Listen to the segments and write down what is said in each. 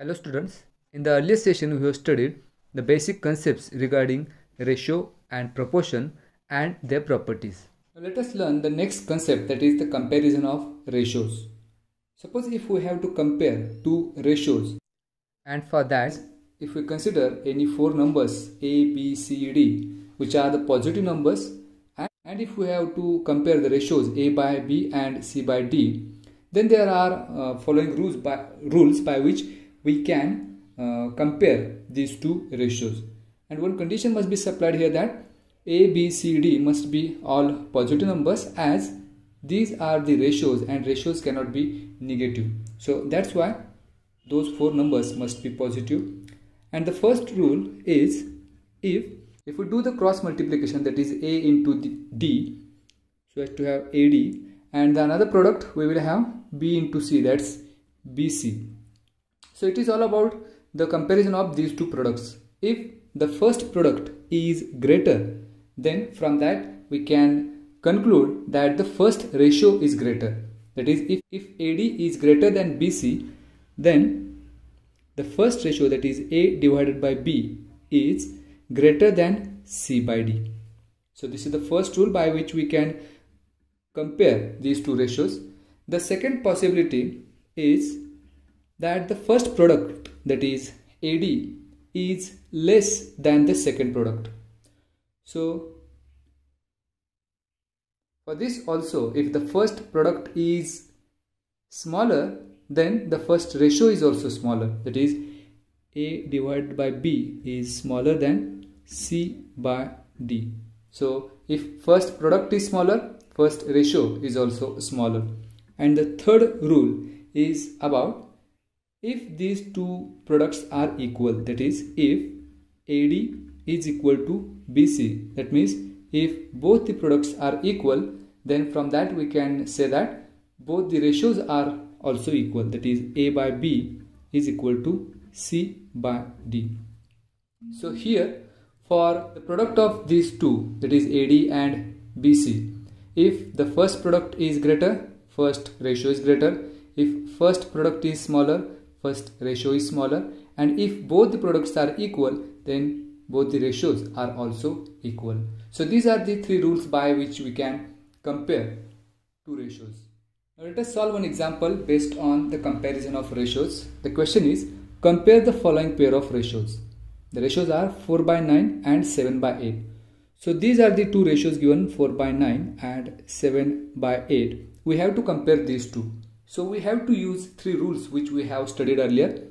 Hello students, in the earlier session we have studied the basic concepts regarding ratio and proportion and their properties. Now let us learn the next concept, that is the comparison of ratios. Suppose if we have to compare two ratios, and for that if we consider any four numbers A, B, C, D which are the positive numbers, and if we have to compare the ratios A by B and C by D, then there are following rules by which we can compare these two ratios. And one condition must be supplied here, that A, B, C, D must be all positive numbers, as these are the ratios and ratios cannot be negative. So that's why those four numbers must be positive. And the first rule is, if we do the cross multiplication, that is A into D, so as to have AD, and the another product we will have B into C, that's BC. So it is all about the comparison of these two products. If the first product is greater, then from that we can conclude that the first ratio is greater. That is, if AD is greater than BC, then the first ratio, that is A divided by B, is greater than C by D. So this is the first rule by which we can compare these two ratios. The second possibility is that the first product, that is AD, is less than the second product. So for this also, if the first product is smaller, then the first ratio is also smaller. That is, A divided by B is smaller than C by D. So if first product is smaller, first ratio is also smaller. And the third rule is about if these two products are equal, that is, if AD is equal to BC, that means if both the products are equal, then from that we can say that both the ratios are also equal, that is A by B is equal to C by D. So here, for the product of these two, that is AD and BC, if the first product is greater, first ratio is greater. If first product is smaller, first ratio is smaller. And if both the products are equal, then both the ratios are also equal. So these are the three rules by which we can compare two ratios. Now let us solve one example based on the comparison of ratios. The question is, compare the following pair of ratios. The ratios are 4 by 9 and 7 by 8. So these are the two ratios given, 4 by 9 and 7 by 8. We have to compare these two. So we have to use three rules which we have studied earlier.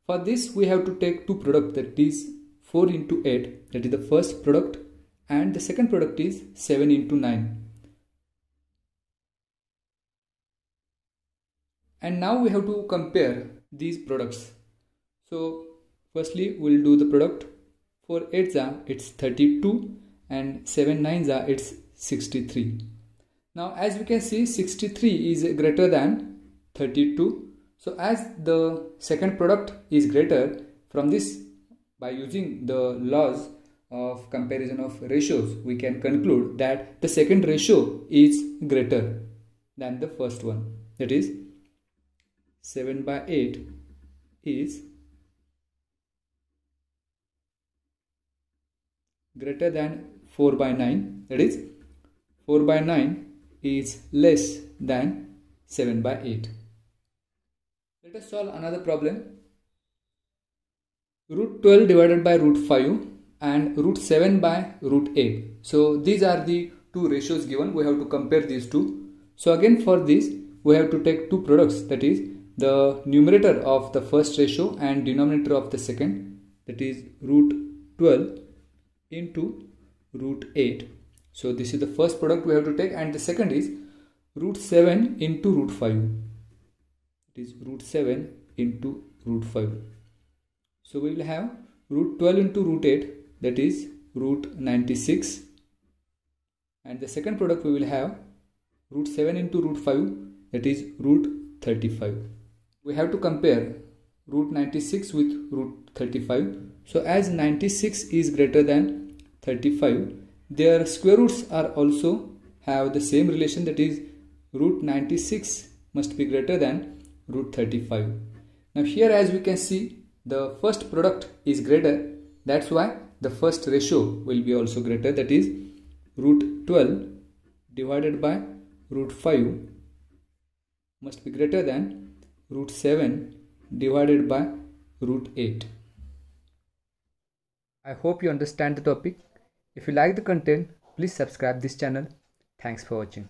For this we have to take two products, that is 4 into 8, that is the first product, and the second product is 7 into 9. And now we have to compare these products. So firstly we will do the product. 4 8s are, it's 32, and 7 9s are, it's 63. Now as we can see, 63 is greater than 32. So as the second product is greater, from this, by using the laws of comparison of ratios, we can conclude that the second ratio is greater than the first one. That is, 7 by 8 is greater than 4 by 9. That is, 4 by 9 is less than 7 by 8. Let us solve another problem. Root 12 divided by root 5 and root 7 by root 8. So these are the two ratios given. We have to compare these two. So again, for this we have to take two products, that is the numerator of the first ratio and denominator of the second, that is root 12 into root 8. So this is the first product we have to take, and the second is root 7 into root 5. It is root 7 into root 5. So we will have root 12 into root 8, that is root 96. And the second product we will have root 7 into root 5, that is root 35. We have to compare root 96 with root 35. So as 96 is greater than 35, their square roots are also have the same relation, that is root 96 must be greater than root 35. Now here, as we can see, the first product is greater. That's why the first ratio will be also greater, that is root 12 divided by root 5 must be greater than root 7 divided by root 8. I hope you understand the topic. If you like the content, please subscribe this channel. Thanks for watching.